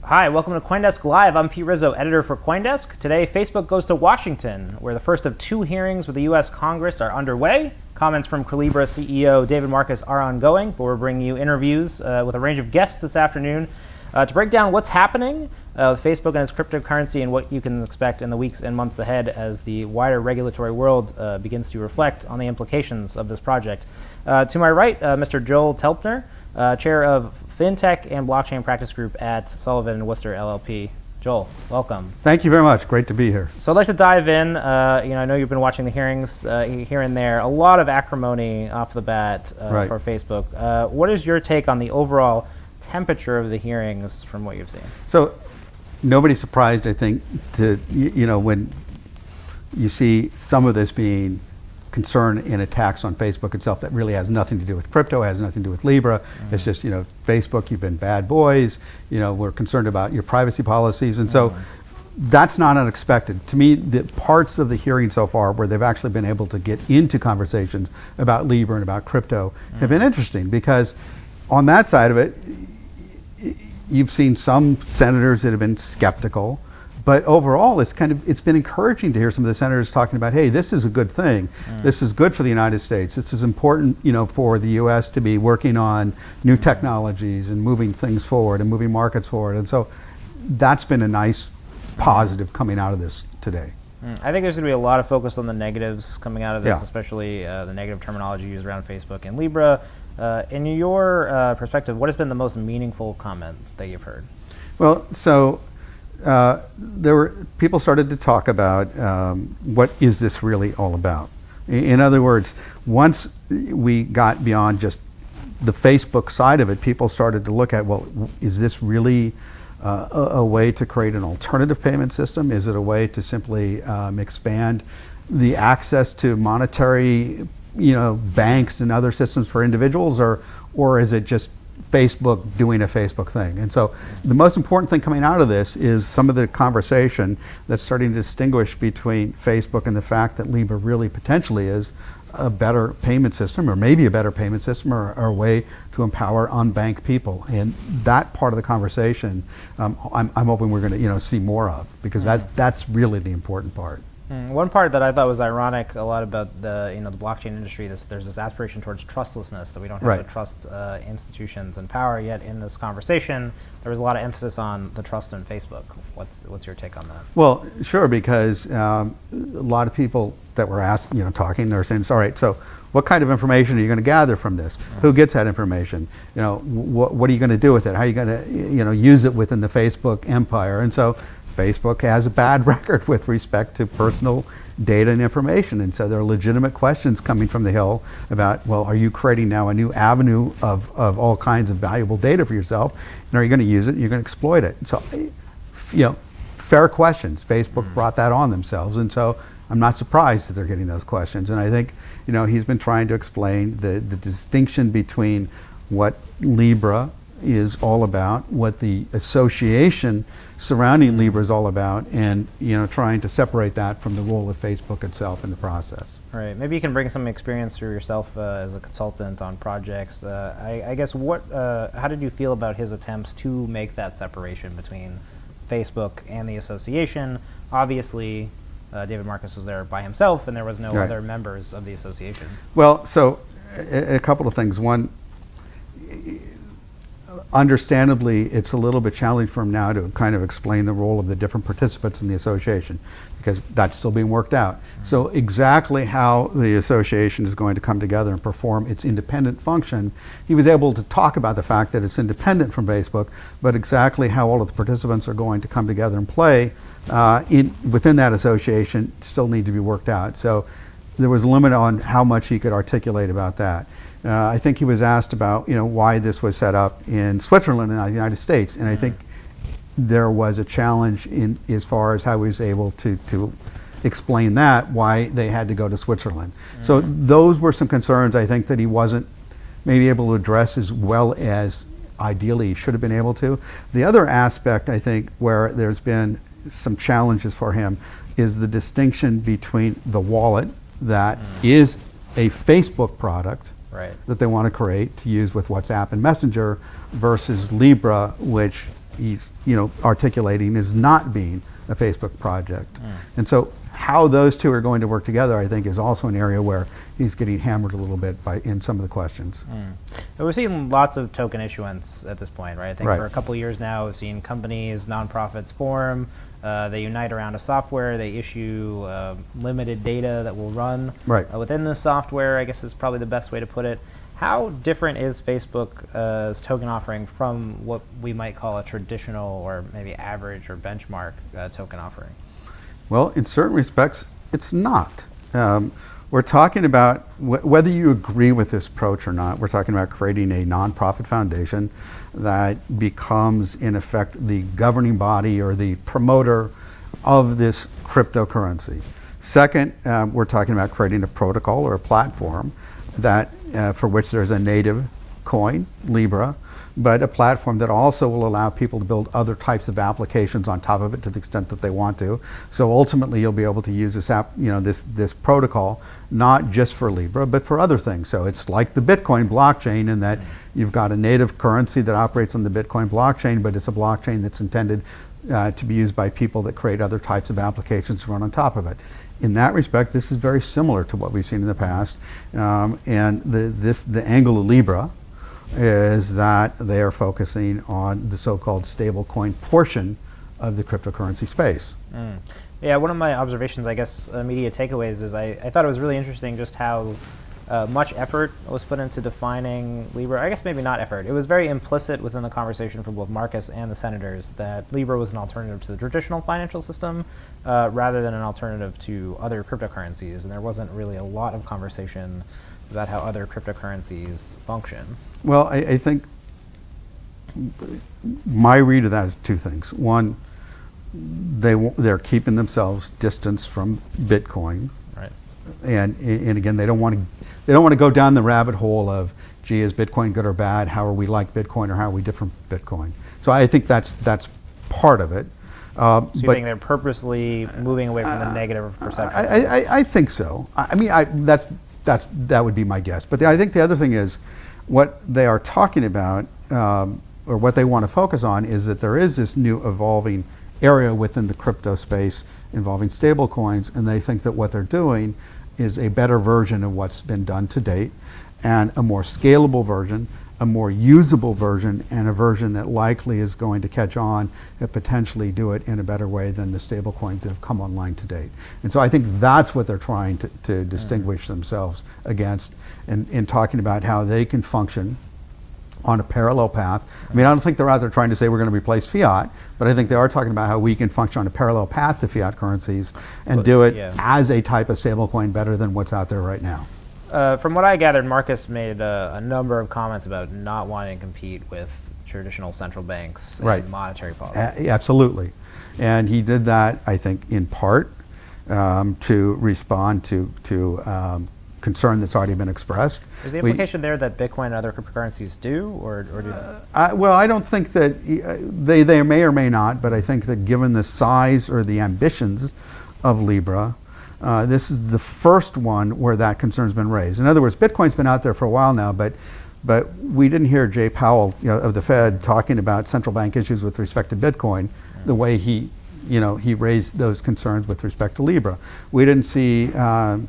Hi, welcome to CoinDesk Live. I'm Pete Rizzo, editor for CoinDesk. Today, Facebook goes to Washington, where the first of two hearings with the U.S. Congress are underway. Comments from Libra CEO David Marcus are ongoing, but we're bringing you interviews with a range of guests this afternoon to break down what's happening with Facebook and its cryptocurrency and what you can expect in the weeks and months ahead as the wider regulatory world begins to reflect on the implications of this project. To my right, Mr. Joel Telpner, chair of FinTech and Blockchain Practice Group at Sullivan & Worcester LLP. Joel, welcome. Thank you very much. Great to be here. So I'd like to dive in. I know you've been watching the hearings here and there. A lot of acrimony off the bat Right. for Facebook. What is your take on the overall temperature of the hearings from what you've seen? So nobody's surprised, I think, to when you see some of this being concern and attacks on Facebook itself that really has nothing to do with crypto, has nothing to do with Libra. It's just, Facebook, you've been bad boys, we're concerned about your privacy policies. And so that's not unexpected. To me, the parts of the hearing so far where they've actually been able to get into conversations about Libra and about crypto have been interesting, because on that side of it, you've seen some senators that have been skeptical. But overall, it's been encouraging to hear some of the senators talking about, hey, this is a good thing. This is good for the United States. This is important, for the U.S. to be working on new technologies and moving things forward and moving markets forward. And so that's been a nice positive coming out of this today. I think there's going to be a lot of focus on the negatives coming out of this, Yeah. especially the negative terminology used around Facebook and Libra. In your perspective, what has been the most meaningful comment that you've heard? Well, so people started to talk about what is this really all about. In other words, once we got beyond just the Facebook side of it, people started to look at, well, is this really a way to create an alternative payment system? Is it a way to simply expand the access to monetary, banks and other systems for individuals, or is it just Facebook doing a Facebook thing? And so the most important thing coming out of this is some of the conversation that's starting to distinguish between Facebook and the fact that Libra really potentially is a better payment system, or maybe a better payment system, or a way to empower unbanked people. And that part of the conversation, I'm hoping we're going to see more of, because that's really the important part. One part that I thought was ironic a lot about the blockchain industry, there's this aspiration towards trustlessness, that we don't have to trust institutions and power. Yet in this conversation, there was a lot of emphasis on the trust in Facebook. What's your take on that? Well, sure, because a lot of people that were asked, talking, they're saying, all right, so what kind of information are you going to gather from this? Who gets that information? What are you going to do with it? How are you going to use it within the Facebook empire? And so Facebook has a bad record with respect to personal data and information. And so there are legitimate questions coming from the Hill about, well, are you creating now a new avenue of all kinds of valuable data for yourself? And are you going to use it? You're going to exploit it? And so, fair questions. Facebook brought that on themselves. And so I'm not surprised that they're getting those questions. And I think, he's been trying to explain the distinction between what Libra is all about, what the association surrounding Libra is all about, and trying to separate that from the role of Facebook itself in the process. All right. Maybe you can bring some experience through yourself as a consultant on projects. I guess how did you feel about his attempts to make that separation between Facebook and the association? Obviously, David Marcus was there by himself, and there was no other members of the association. Well, so a couple of things. One, understandably, it's a little bit challenging for him now to kind of explain the role of the different participants in the association, because that's still being worked out. So exactly how the association is going to come together and perform its independent function, he was able to talk about the fact that it's independent from Facebook, but exactly how all of the participants are going to come together and play within that association still need to be worked out. So there was a limit on how much he could articulate about that. I think he was asked about why this was set up in Switzerland and not the United States, and I think there was a challenge in as far as how he was able to explain that, why they had to go to Switzerland. So those were some concerns I think that he wasn't maybe able to address as well as ideally he should have been able to. The other aspect I think where there's been some challenges for him is the distinction between the wallet that is a Facebook product that they want to create to use with WhatsApp and Messenger versus Libra, which he's articulating as not being a Facebook project. And so how those two are going to work together, I think, is also an area where he's getting hammered a little bit in some of the questions. We're seeing lots of token issuance at this point, right? I think Right. for a couple of years now, we've seen companies, nonprofits form. They unite around a software. They issue limited data that will run within the software, I guess is probably the best way to put it. How different is Facebook's token offering from what we might call a traditional or maybe average or benchmark token offering? Well, in certain respects, it's not. We're talking about, whether you agree with this approach or not, we're talking about creating a nonprofit foundation that becomes, in effect, the governing body or the promoter of this cryptocurrency. Second, we're talking about creating a protocol or a platform that, for which there's a native coin, Libra, but a platform that also will allow people to build other types of applications on top of it to the extent that they want to. So ultimately, you'll be able to use this app, this protocol, not just for Libra, but for other things. So it's like the Bitcoin blockchain in that you've got a native currency that operates on the Bitcoin blockchain, but it's a blockchain that's intended to be used by people that create other types of applications to run on top of it. In that respect, this is very similar to what we've seen in the past. And the angle of Libra is that they are focusing on the so-called stablecoin portion of the cryptocurrency space. Yeah, one of my observations, I guess, immediate takeaways is I thought it was really interesting just how much effort was put into defining Libra. I guess maybe not effort. It was very implicit within the conversation from both Marcus and the senators that Libra was an alternative to the traditional financial system rather than an alternative to other cryptocurrencies. And there wasn't really a lot of conversation about how other cryptocurrencies function. Well, I think my read of that is two things. One, they're keeping themselves distanced from Bitcoin, right? And again, they don't want to go down the rabbit hole of, gee, is Bitcoin good or bad? How are we like Bitcoin, or how are we different from Bitcoin? So I think that's part of it. So you think they're purposely moving away from the negative perception? I think so. I mean, that would be my guess. But I think the other thing is, what they are talking about, or what they want to focus on, is that there is this new evolving area within the crypto space involving stable coins, and they think that what they're doing is a better version of what's been done to date, and a more scalable version, a more usable version, and a version that likely is going to catch on and potentially do it in a better way than the stable coins that have come online to date. And so I think that's what they're trying to distinguish themselves against in talking about how they can function on a parallel path. I mean, I don't think they're out there trying to say we're going to replace fiat, but I think they are talking about how we can function on a parallel path to fiat currencies and do it as a type of stablecoin better than what's out there right now. From what I gathered, Marcus made a number of comments about not wanting to compete with traditional central banks and monetary policy. Absolutely. And he did that, I think, in part to respond to concern that's already been expressed. Is the implication there that Bitcoin and other cryptocurrencies do, or do they? Well, I don't think that they may or may not, but I think that given the size or the ambitions of Libra, this is the first one where that concern's been raised. In other words, Bitcoin's been out there for a while now, but we didn't hear Jay Powell of the Fed talking about central bank issues with respect to Bitcoin the way he raised those concerns with respect to Libra. We didn't see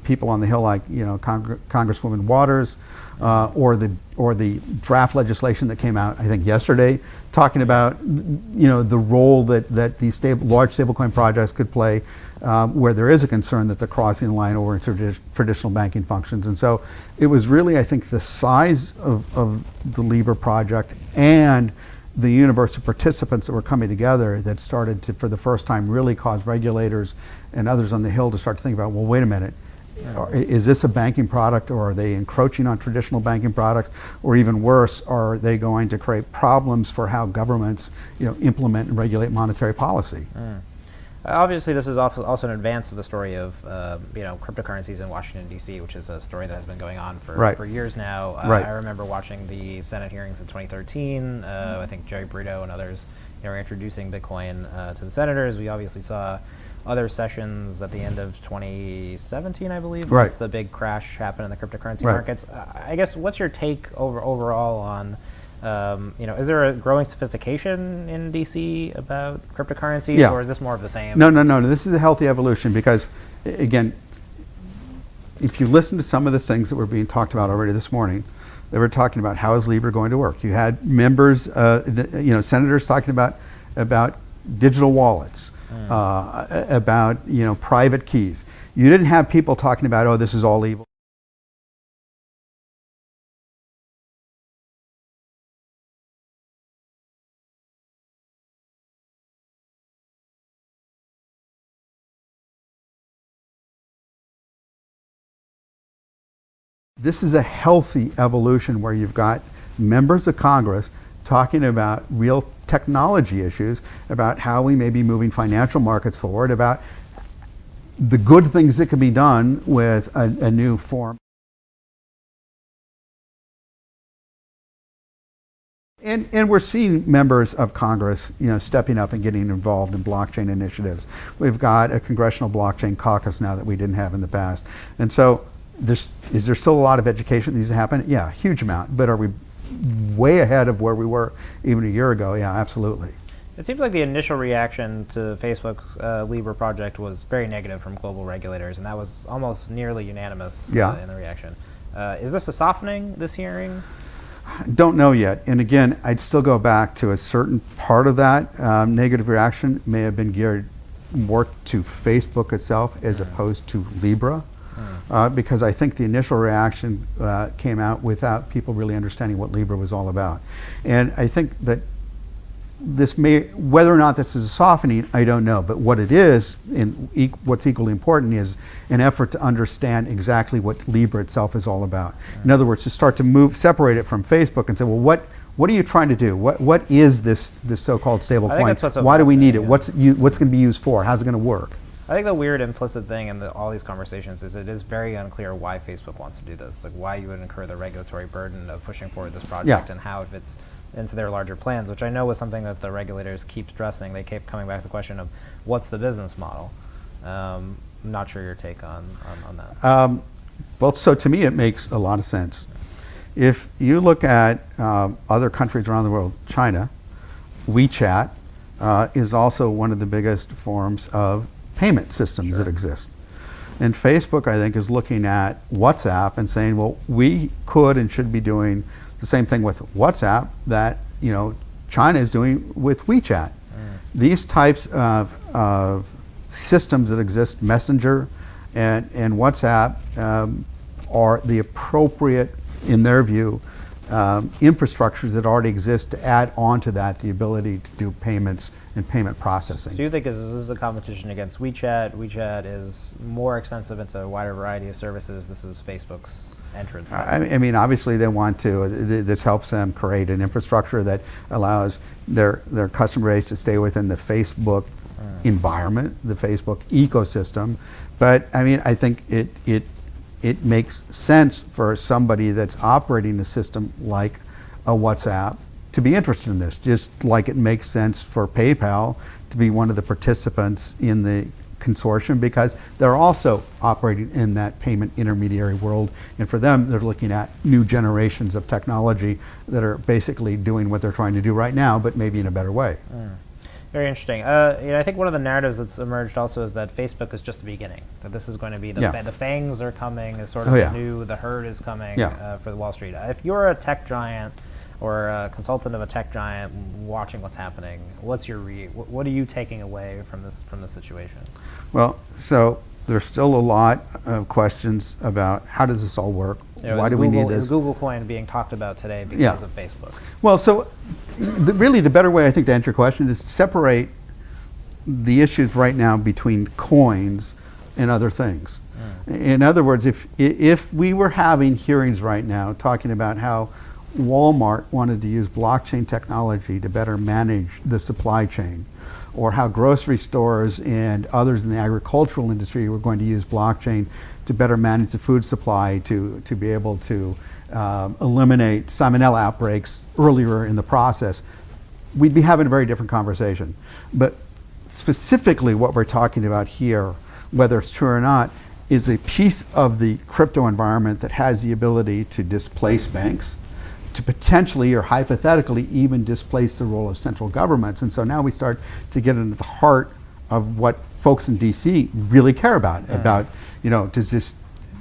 people on the Hill like Congresswoman Waters or the draft legislation that came out, I think, yesterday, talking about the role that these large stablecoin projects could play where there is a concern that they're crossing the line over into traditional banking functions. And so it was really, I think, the size of the Libra project and the universe of participants that were coming together that started to, for the first time, really cause regulators and others on the Hill to start to think about, well, wait a minute, is this a banking product, or are they encroaching on traditional banking products, or even worse, are they going to create problems for how governments implement and regulate monetary policy? Obviously, this is also an advance of the story of cryptocurrencies in Washington, D.C., which is a story that has been going on for years now. I remember watching the Senate hearings in 2013. I think Jerry Brito and others were introducing Bitcoin to the senators. We obviously saw other sessions at the end of 2017, I believe, once the big crash happened in the cryptocurrency markets. I guess, what's your take overall on Is there a growing sophistication in DC about cryptocurrencies, Yeah. or is this more of the same? No. This is a healthy evolution because, again, if you listen to some of the things that were being talked about already this morning, they were talking about how is Libra going to work. You had members, senators talking about digital wallets, about private keys. You didn't have people talking about, oh, this is all evil. This is a healthy evolution where you've got members of Congress talking about real technology issues, about how we may be moving financial markets forward, about the good things that can be done with a new form. And we're seeing members of Congress, stepping up and getting involved in blockchain initiatives. We've got a congressional blockchain caucus now that we didn't have in the past. And so is there still a lot of education that needs to happen? Yeah, a huge amount. But are we way ahead of where we were even a year ago? Yeah, absolutely. It seems like the initial reaction to Facebook's Libra project was very negative from global regulators, and that was almost nearly unanimous in the reaction. Is this a softening, this hearing? Don't know yet. And again, I'd still go back to a certain part of that negative reaction may have been geared more to Facebook itself as opposed to Libra. Because I think the initial reaction came out without people really understanding what Libra was all about. And I think that whether or not this is a softening, I don't know. But what it is, and what's equally important, is an effort to understand exactly what Libra itself is all about. In other words, to start to separate it from Facebook and say, well, what are you trying to do? What is this so-called stable coin? Why do we need it? What's going to be used for? How's it going to work? I think the weird implicit thing in all these conversations is it is very unclear why Facebook wants to do this, like why you would incur the regulatory burden of pushing forward this project and how it fits into their larger plans, which I know was something that the regulators keep stressing. They keep coming back to the question of what's the business model. I'm not sure your take on that. Well, so to me it makes a lot of sense. If you look at other countries around the world, China, WeChat is also one of the biggest forms of payment systems that exist. And Facebook, I think, is looking at WhatsApp and saying, well, we could and should be doing the same thing with WhatsApp that China is doing with WeChat. These types of systems that exist, Messenger and WhatsApp, are the appropriate, in their view, infrastructures that already exist to add on to that the ability to do payments and payment processing. So you think this is a competition against WeChat? WeChat is more extensive into a wider variety of services. This is Facebook's entrance. I mean, obviously they want to. This helps them create an infrastructure that allows their customer base to stay within the Facebook environment, the Facebook ecosystem. But I mean, I think it makes sense for somebody that's operating a system like a WhatsApp to be interested in this, just like it makes sense for PayPal to be one of the participants in the consortium because they're also operating in that payment intermediary world. And for them, they're looking at new generations of technology that are basically doing what they're trying to do right now, but maybe in a better way. Very interesting. I think one of the narratives that's emerged also is that Facebook is just the beginning. That this is going to be the fangs are coming, is sort of the herd is coming for the Wall Street. If you're a tech giant or a consultant of a tech giant watching what's happening, what are you taking away from this situation? Well, so there's still a lot of questions about how does this all work? Why do we need this? Is Google Coin being talked about today because of Facebook? Well, so really the better way I think to answer your question is to separate the issues right now between coins and other things. In other words, if we were having hearings right now talking about how Walmart wanted to use blockchain technology to better manage the supply chain, or how grocery stores and others in the agricultural industry were going to use blockchain to better manage the food supply to be able to eliminate salmonella outbreaks earlier in the process, we'd be having a very different conversation. But specifically what we're talking about here, whether it's true or not, is a piece of the crypto environment that has the ability to displace banks, to potentially or hypothetically even displace the role of central governments. And so now we start to get into the heart of what folks in DC really care about,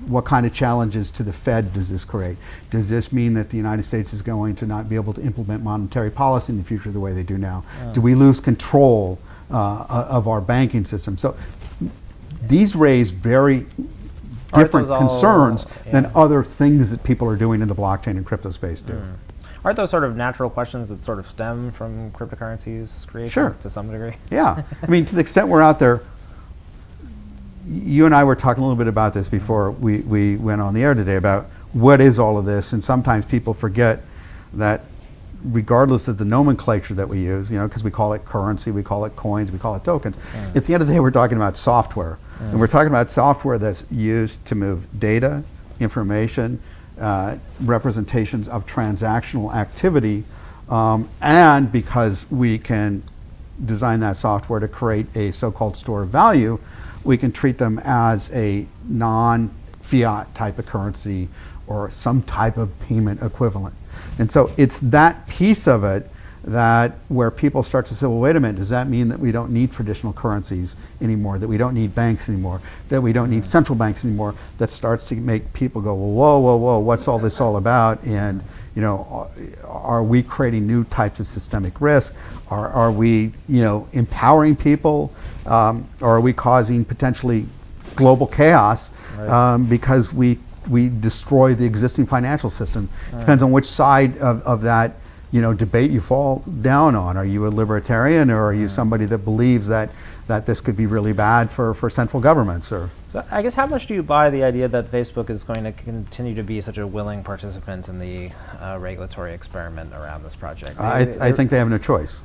what kind of challenges to the Fed does this create? Does this mean that the United States is going to not be able to implement monetary policy in the future the way they do now? Do we lose control of our banking system? So these raise very different concerns than other things that people are doing in the blockchain and crypto space do. Aren't those sort of natural questions that sort of stem from cryptocurrencies creation to some degree? Yeah. I mean, to the extent we're out there, you and I were talking a little bit about this before we went on the air today about what is all of this, and sometimes people forget that regardless of the nomenclature that we use, because we call it currency, we call it coins, we call it tokens, at the end of the day we're talking about software. And we're talking about software that's used to move data, information, representations of transactional activity, and because we can design that software to create a so-called store of value, we can treat them as a non-fiat type of currency or some type of payment equivalent. And so it's that piece of it that where people start to say, well, wait a minute, does that mean that we don't need traditional currencies anymore, that we don't need banks anymore, that we don't need central banks anymore, that starts to make people go, well, whoa, whoa, whoa, what's all this all about? And are we creating new types of systemic risk? Are we empowering people? Or are we causing potentially global chaos because we destroy the existing financial system? Depends on which side of that debate you fall down on. Are you a libertarian, or are you somebody that believes that this could be really bad for central governments? Or so I guess, how much do you buy the idea that Facebook is going to continue to be such a willing participant in the regulatory experiment around this project? I think they have no choice.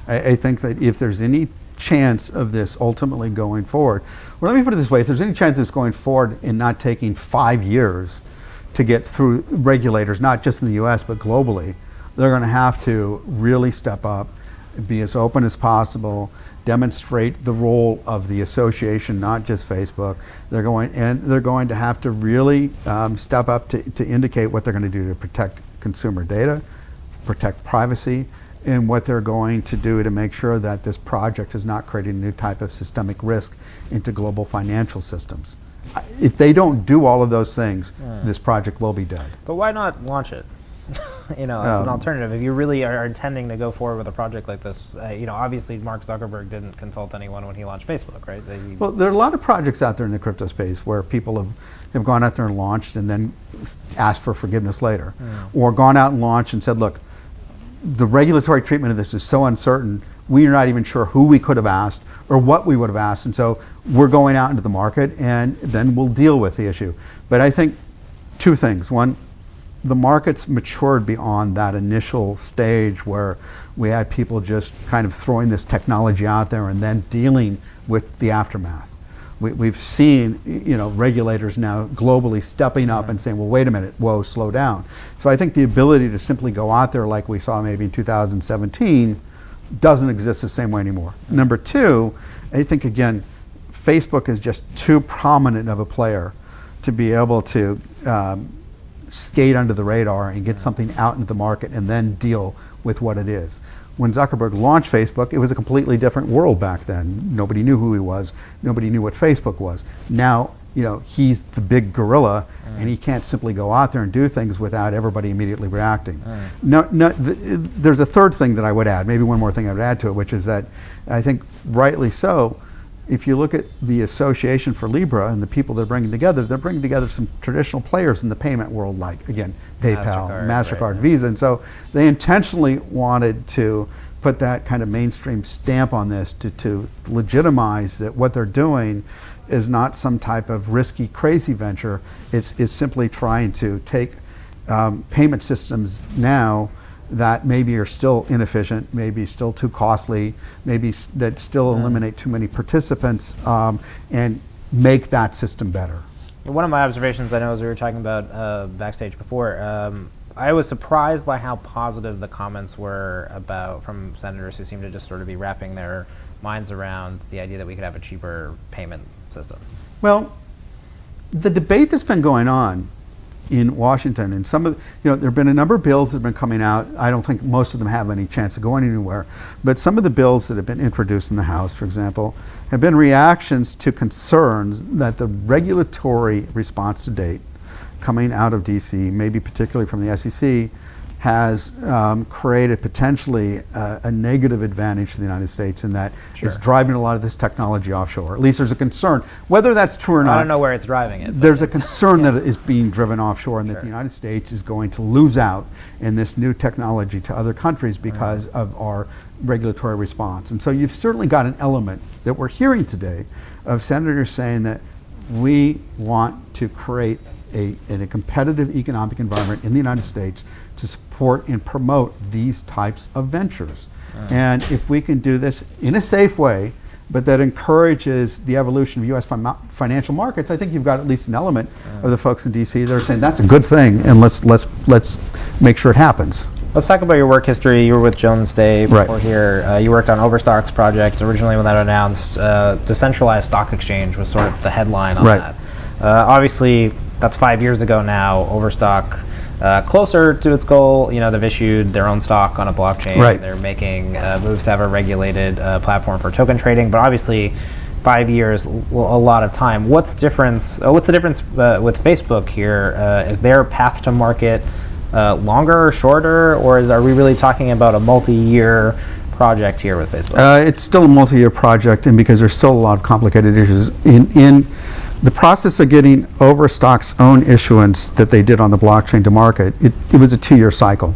I think that if there's any chance of this ultimately going forward, well, let me put it this way, if there's any chance of this going forward and not taking 5 years to get through regulators, not just in the US but globally, they're going to have to really step up, be as open as possible, demonstrate the role of the association, not just Facebook. They're going to have to really step up to indicate what they're going to do to protect consumer data, protect privacy, and what they're going to do to make sure that this project is not creating a new type of systemic risk into global financial systems. If they don't do all of those things, this project will be dead. But why not launch it? As an alternative, if you really are intending to go forward with a project like this, obviously Mark Zuckerberg didn't consult anyone when he launched Facebook, right? Well, there are a lot of projects out there in the crypto space where people have gone out there and launched and then asked for forgiveness later, or gone out and launched and said, look, the regulatory treatment of this is so uncertain, we are not even sure who we could have asked or what we would have asked, and so we're going out into the market and then we'll deal with the issue. But I think two things. One, the market's matured beyond that initial stage where we had people just kind of throwing this technology out there and then dealing with the aftermath. We've seen regulators now globally stepping up and saying, well, wait a minute, whoa, slow down. So I think the ability to simply go out there like we saw maybe in 2017 doesn't exist the same way anymore. Number two, I think, again, Facebook is just too prominent of a player to be able to skate under the radar and get something out into the market and then deal with what it is. When Zuckerberg launched Facebook, it was a completely different world back then. Nobody knew who he was. Nobody knew what Facebook was. Now, he's the big gorilla, and he can't simply go out there and do things without everybody immediately reacting. There's a third thing that I would add, maybe one more thing I would add to it, which is that I think rightly so, if you look at the association for Libra and the people they're bringing together some traditional players in the payment world, like, again, PayPal, MasterCard, Visa. And so they intentionally wanted to put that kind of mainstream stamp on this to legitimize that what they're doing is not some type of risky, crazy venture. It's simply trying to take payment systems now that maybe are still inefficient, maybe still too costly, maybe that still eliminate too many participants, and make that system better. One of my observations, I know, as we were talking about backstage before, I was surprised by how positive the comments were from senators who seemed to just sort of be wrapping their minds around the idea that we could have a cheaper payment system. Well, the debate that's been going on in Washington. And some of, there have been a number of bills that have been coming out. I don't think most of them have any chance of going anywhere. But some of the bills that have been introduced in the House, for example, have been reactions to concerns that the regulatory response to date coming out of DC, maybe particularly from the SEC, has created potentially a negative advantage to the United States, in that it's driving a lot of this technology offshore. At least there's a concern. Whether that's true or not, I don't know where it's driving it. There's a concern that it is being driven offshore, and that the United States is going to lose out in this new technology to other countries because of our regulatory response. And so you've certainly got an element that we're hearing today of senators saying that we want to create a competitive economic environment in the United States to support and promote these types of ventures. And if we can do this in a safe way, but that encourages the evolution of U.S. financial markets, I think you've got at least an element of the folks in D.C. that are saying that's a good thing, and let's make sure it happens. Let's talk about your work history. You were with Jones Day before here. You worked on Overstock's project originally when that announced. Decentralized stock exchange was sort of the headline on that. Obviously, that's 5 years ago now. Overstock closer to its goal. They've issued their own stock on a blockchain. They're making moves to have a regulated platform for token trading. But obviously, 5 years, a lot of time. What's the difference with Facebook here? Is their path to market longer, shorter, or are we really talking about a multi-year project here with Facebook? It's still a multi-year project, and because there's still a lot of complicated issues in the process of getting Overstock's own issuance that they did on the blockchain to market. It was a 2-year cycle,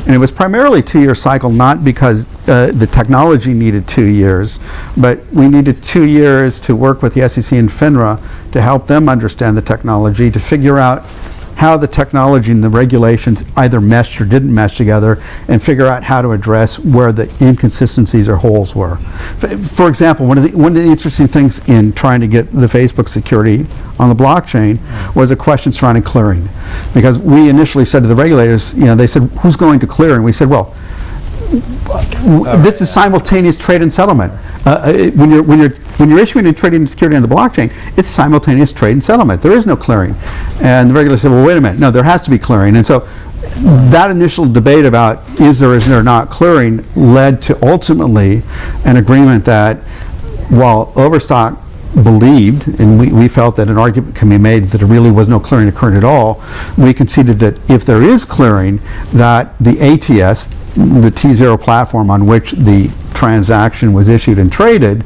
and it was primarily a 2-year cycle not because the technology needed 2 years, but we needed 2 years to work with the SEC and FINRA to help them understand the technology, to figure out how the technology and the regulations either meshed or didn't mesh together, and figure out how to address where the inconsistencies or holes were. For example, one of the interesting things in trying to get the Facebook security on the blockchain was a question surrounding clearing. Because we initially said to the regulators, they said, who's going to clear? And we said, well, this is simultaneous trade and settlement. When you're issuing and trading security on the blockchain, it's simultaneous trade and settlement. There is no clearing. And the regulator said, well, wait a minute. No, there has to be clearing. And so that initial debate about is there not clearing led to ultimately an agreement that while Overstock believed, and we felt that an argument can be made that there really was no clearing occurring at all, we conceded that if there is clearing, that the ATS, the T0 platform on which the transaction was issued and traded,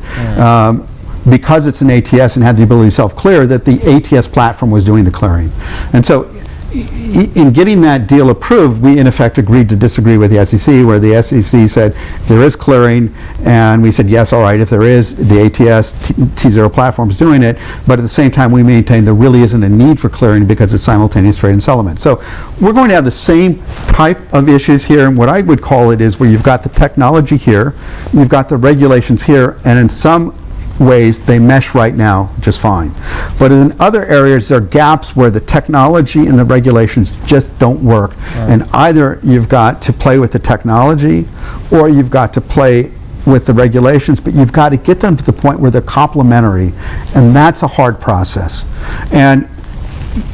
because it's an ATS and had the ability to self-clear, that the ATS platform was doing the clearing. And so in getting that deal approved, we in effect agreed to disagree with the SEC, where the SEC said there is clearing, and we said yes, all right, if there is, the ATS T0 platform is doing it, but at the same time we maintain there really isn't a need for clearing because it's simultaneous trade and settlement. So we're going to have the same type of issues here, and what I would call it is where you've got the technology here, you've got the regulations here, and in some ways they mesh right now just fine. But in other areas there are gaps where the technology and the regulations just don't work. And either you've got to play with the technology or you've got to play with the regulations, but you've got to get them to the point where they're complementary, and that's a hard process. And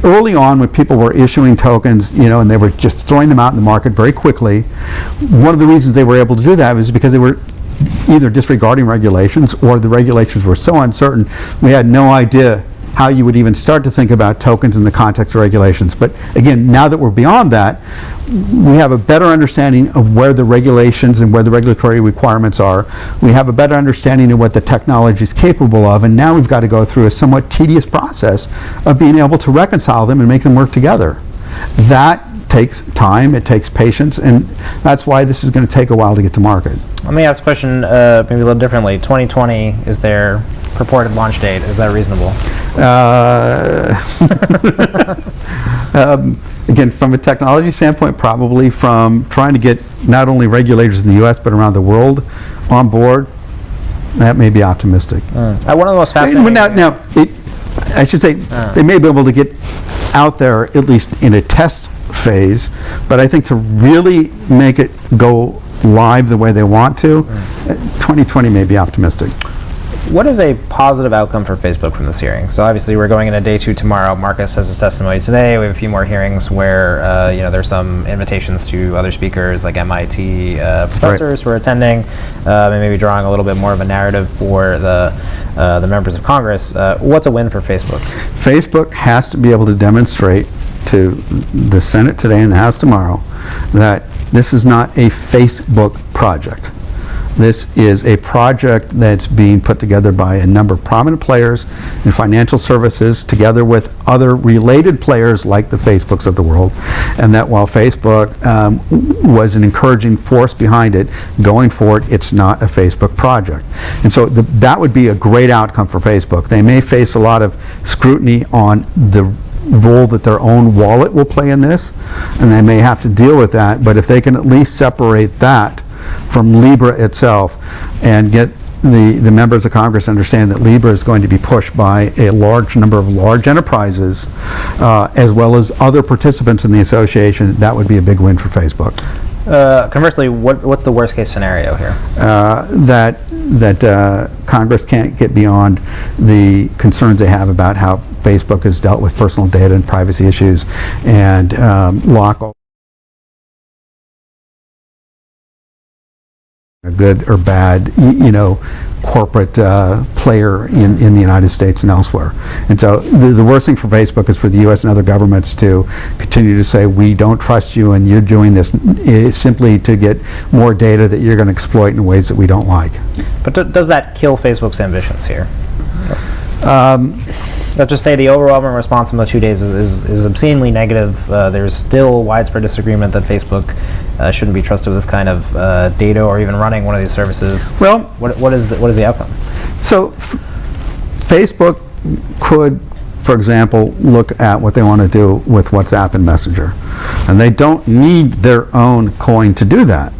early on, when people were issuing tokens, and they were just throwing them out in the market very quickly, one of the reasons they were able to do that was because they were either disregarding regulations, or the regulations were so uncertain we had no idea how you would even start to think about tokens in the context of regulations. But again, now that we're beyond that, we have a better understanding of where the regulations and where the regulatory requirements are. We have a better understanding of what the technology is capable of, and now we've got to go through a somewhat tedious process of being able to reconcile them and make them work together. That takes time, it takes patience, and that's why this is going to take a while to get to market. Let me ask a question maybe a little differently. 2020 is their purported launch date. Is that reasonable? Again, from a technology standpoint, probably. From trying to get not only regulators in the U.S. but around the world on board, that may be optimistic. One of the most fascinating... I should say they may be able to get out there at least in a test phase, but I think to really make it go live the way they want to, 2020 may be optimistic. What is a positive outcome for Facebook from this hearing? So obviously we're going into day 2 tomorrow. Marcus has his testimony today. We have a few more hearings where there's some invitations to other speakers like MIT professors who are attending, and maybe drawing a little bit more of a narrative for the members of Congress. What's a win for Facebook? Facebook has to be able to demonstrate to the Senate today and the House tomorrow that this is not a Facebook project. This is a project that's being put together by a number of prominent players in financial services together with other related players like the Facebooks of the world, and that while Facebook was an encouraging force behind it, going forward, it's not a Facebook project. And so that would be a great outcome for Facebook. They may face a lot of scrutiny on the role that their own wallet will play in this, and they may have to deal with that, but if they can at least separate that from Libra itself and get the members of Congress to understand that Libra is going to be pushed by a large number of large enterprises as well as other participants in the association, that would be a big win for Facebook. Conversely, what's the worst case scenario here? That Congress can't get beyond the concerns they have about how Facebook has dealt with personal data and privacy issues and lock all a good or bad, corporate player in the United States and elsewhere. And so the worst thing for Facebook is for the U.S. and other governments to continue to say, we don't trust you and you're doing this simply to get more data that you're going to exploit in ways that we don't like. But does that kill Facebook's ambitions here? Let's just say the overwhelming response from the 2 days is obscenely negative. There's still widespread disagreement that Facebook shouldn't be trusted with this kind of data or even running one of these services. Well, what is the outcome? So Facebook could, for example, look at what they want to do with WhatsApp and Messenger. And they don't need their own coin to do that.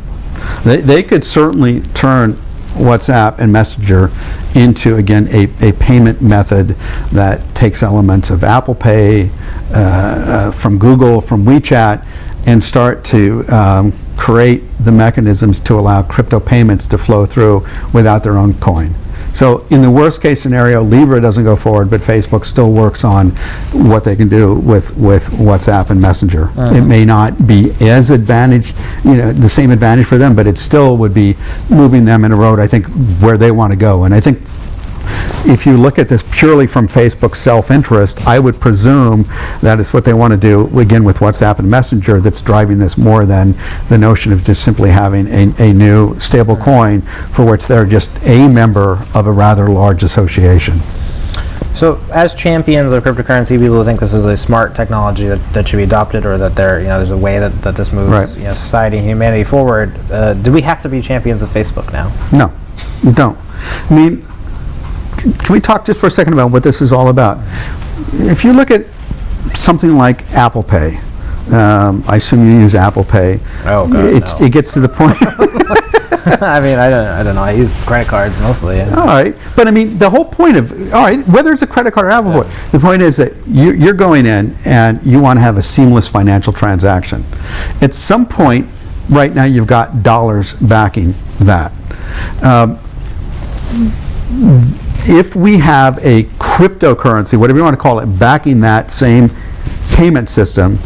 They could certainly turn WhatsApp and Messenger into, again, a payment method that takes elements of Apple Pay, from Google, from WeChat, and start to create the mechanisms to allow crypto payments to flow through without their own coin. So in the worst case scenario, Libra doesn't go forward, but Facebook still works on what they can do with WhatsApp and Messenger. It may not be as advantage, the same advantage for them, but it still would be moving them in a road, I think, where they want to go. And I think if you look at this purely from Facebook's self-interest, I would presume that it's what they want to do, again, with WhatsApp and Messenger that's driving this more than the notion of just simply having a new stable coin for which they're just a member of a rather large association. So as champions of cryptocurrency, people think this is a smart technology that should be adopted, or that there's a way that this moves society and humanity forward. Do we have to be champions of Facebook now? No, we don't. I mean, can we talk just for a second about what this is all about? If you look at something like Apple Pay, I assume you use Apple Pay. Oh, God, it gets to the point. I mean, I don't know. I use credit cards mostly. All right, but I mean, the whole point of whether it's a credit card or Apple Pay, the point is that you're going in and you want to have a seamless financial transaction. At some point, right now, you've got dollars backing that. If we have a cryptocurrency, whatever you want to call it, backing that same payment system,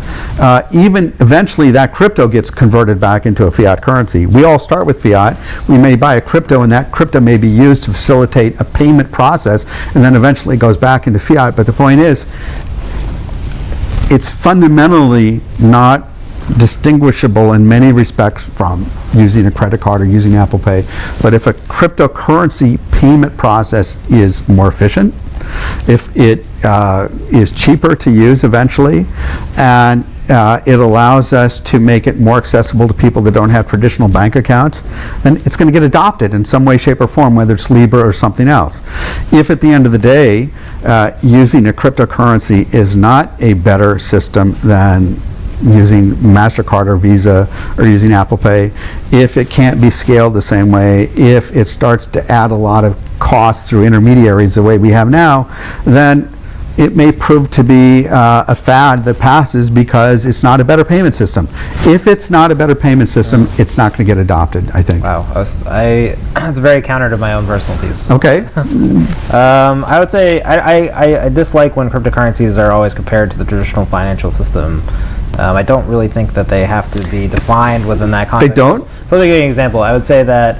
even eventually that crypto gets converted back into a fiat currency. We all start with fiat. We may buy a crypto, and that crypto may be used to facilitate a payment process, and then eventually goes back into fiat. But the point is, it's fundamentally not distinguishable in many respects from using a credit card or using Apple Pay. But if a cryptocurrency payment process is more efficient, if it is cheaper to use eventually, and it allows us to make it more accessible to people that don't have traditional bank accounts, then it's going to get adopted in some way, shape, or form, whether it's Libra or something else. If at the end of the day, using a cryptocurrency is not a better system than using MasterCard or Visa or using Apple Pay, if it can't be scaled the same way, if it starts to add a lot of costs through intermediaries the way we have now, then it may prove to be a fad that passes because it's not a better payment system. If it's not a better payment system, it's not going to get adopted, I think. Wow, it's very counter to my own personal thesis. Okay. I would say I dislike when cryptocurrencies are always compared to the traditional financial system. I don't really think that they have to be defined within that context. They don't? So let me give you an example. I would say that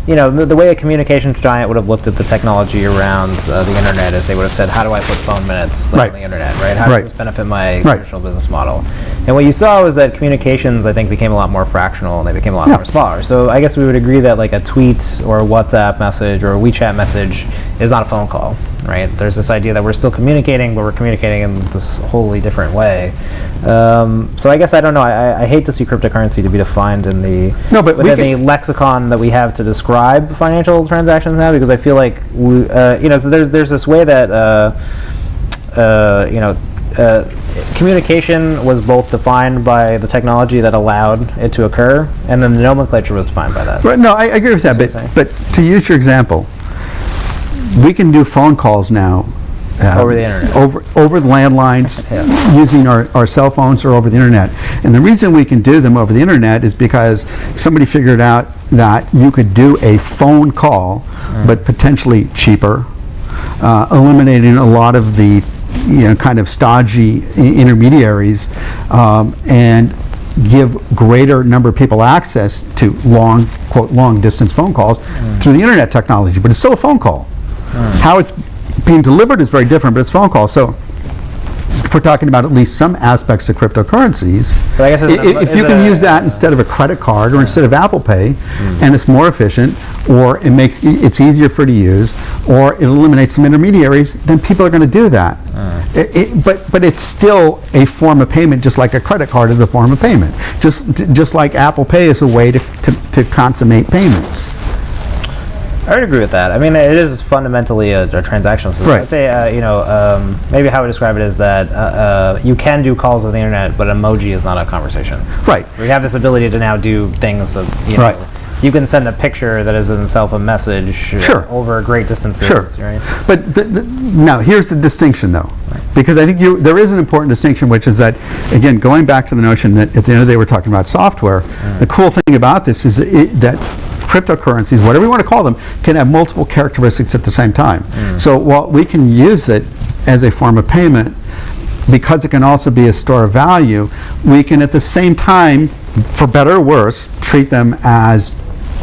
the way a communications giant would have looked at the technology around the internet is they would have said, how do I put phone minutes on the internet, right? How does this benefit my traditional business model? And what you saw was that communications, I think, became a lot more fractional and they became a lot more smaller. So I guess we would agree that like a tweet or a WhatsApp message or a WeChat message is not a phone call, right? There's this idea that we're still communicating, but we're communicating in this wholly different way. So I guess I don't know. I hate to see cryptocurrency to be defined in the the lexicon that we have to describe financial transactions now, because I feel like so there's this way that communication was both defined by the technology that allowed it to occur, and then the nomenclature was defined by that. Right. No, I agree with that. But to use your example, we can do phone calls now. Over the internet. Over the landlines, using our cell phones or over the internet. And the reason we can do them over the internet is because somebody figured out that you could do a phone call, but potentially cheaper, eliminating a lot of the kind of stodgy intermediaries, and give greater number of people access to long distance phone calls through the internet technology. But it's still a phone call. How it's being delivered is very different, but it's phone calls. So if we're talking about at least some aspects of cryptocurrencies, so I guess if you can use that instead of a credit card or instead of Apple Pay, and it's more efficient, or it's easier for to use, or it eliminates some intermediaries, then people are going to do that. But it's still a form of payment, just like a credit card is a form of payment. Just like Apple Pay is a way to consummate payments. I would agree with that. I mean, it is fundamentally a transactional system. Right. I'd say, maybe how I describe it is that you can do calls with the internet, but emoji is not a conversation. Right. We have this ability to now do things that, you can send a picture that is in itself a message over great distances. Right? But now, here's the distinction, though. Because I think there is an important distinction, which is that, again, going back to the notion that at the end of the day we're talking about software, the cool thing about this is that cryptocurrencies, whatever you want to call them, can have multiple characteristics at the same time. So while we can use it as a form of payment, because it can also be a store of value, we can at the same time, for better or worse, treat them as,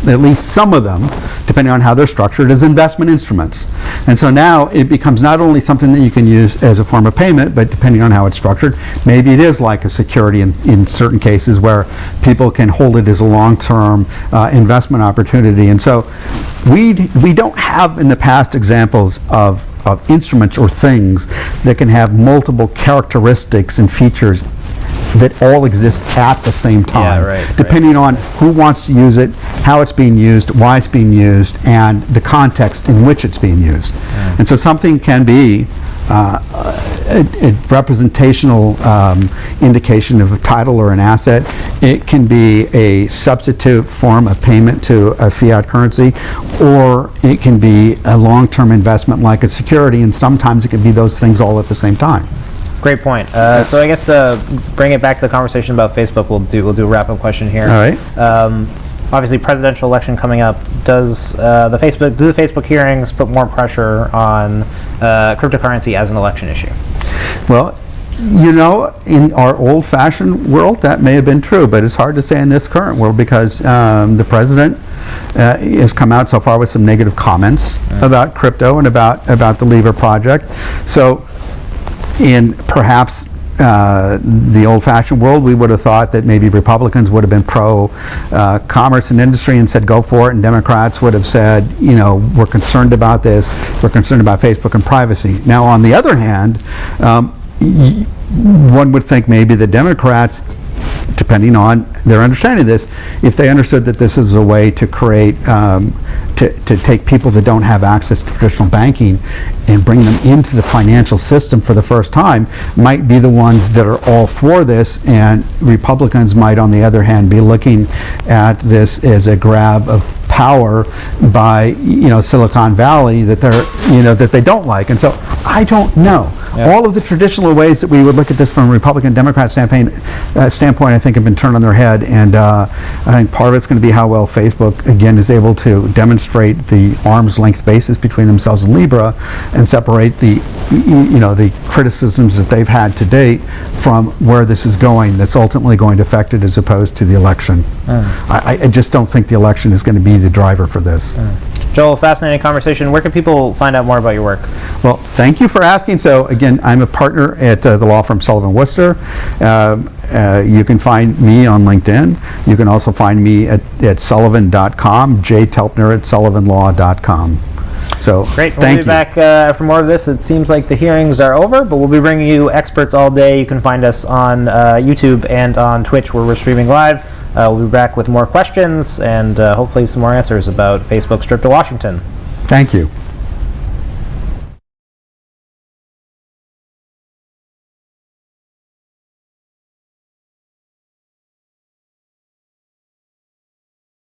at least some of them, depending on how they're structured, as investment instruments. And so now it becomes not only something that you can use as a form of payment, but depending on how it's structured, maybe it is like a security in certain cases where people can hold it as a long-term investment opportunity. And so we don't have in the past examples of instruments or things that can have multiple characteristics and features that all exist at the same time, depending on who wants to use it, how it's being used, why it's being used, and the context in which it's being used. And so something can be a representational indication of a title or an asset. It can be a substitute form of payment to a fiat currency, or it can be a long-term investment like a security, and sometimes it can be those things all at the same time. Great point. So I guess bring it back to the conversation about Facebook. We'll do a wrap-up question here. All right. Obviously, presidential election coming up. Do the Facebook hearings put more pressure on cryptocurrency as an election issue? Well, in our old-fashioned world, that may have been true, but it's hard to say in this current world because the president has come out so far with some negative comments about crypto and about the Libra project. So in perhaps the old-fashioned world, we would have thought that maybe Republicans would have been pro-commerce and industry and said, go for it, and Democrats would have said, we're concerned about this, we're concerned about Facebook and privacy. Now, on the other hand, one would think maybe the Democrats, depending on their understanding of this, if they understood that this is a way to create, to take people that don't have access to traditional banking and bring them into the financial system for the first time, might be the ones that are all for this, and Republicans might, on the other hand, be looking at this as a grab of power by Silicon Valley that that they don't like. And so I don't know. Yeah. All of the traditional ways that we would look at this from a Republican Democrat standpoint, I think have been turned on their head. And I think part of it's going to be how well Facebook again is able to demonstrate the arm's length basis between themselves and Libra, and separate the the criticisms that they've had to date from where this is going. That's ultimately going to affect it, as opposed to the election. I just don't think the election is going to be the driver for this. Joel, fascinating conversation. Where can people find out more about your work? Well, thank you for asking. So again, I'm a partner at the law firm Sullivan Worcester. You can find me on LinkedIn. You can also find me at sullivan.com, jtelpner at sullivanlaw.com. So great. We'll be back for more of this. It seems like the hearings are over, but we'll be bringing you experts all day. You can find us on YouTube and on Twitch, where we're streaming live. We'll be back with more questions and hopefully some more answers about Facebook's trip to Washington. Thank you.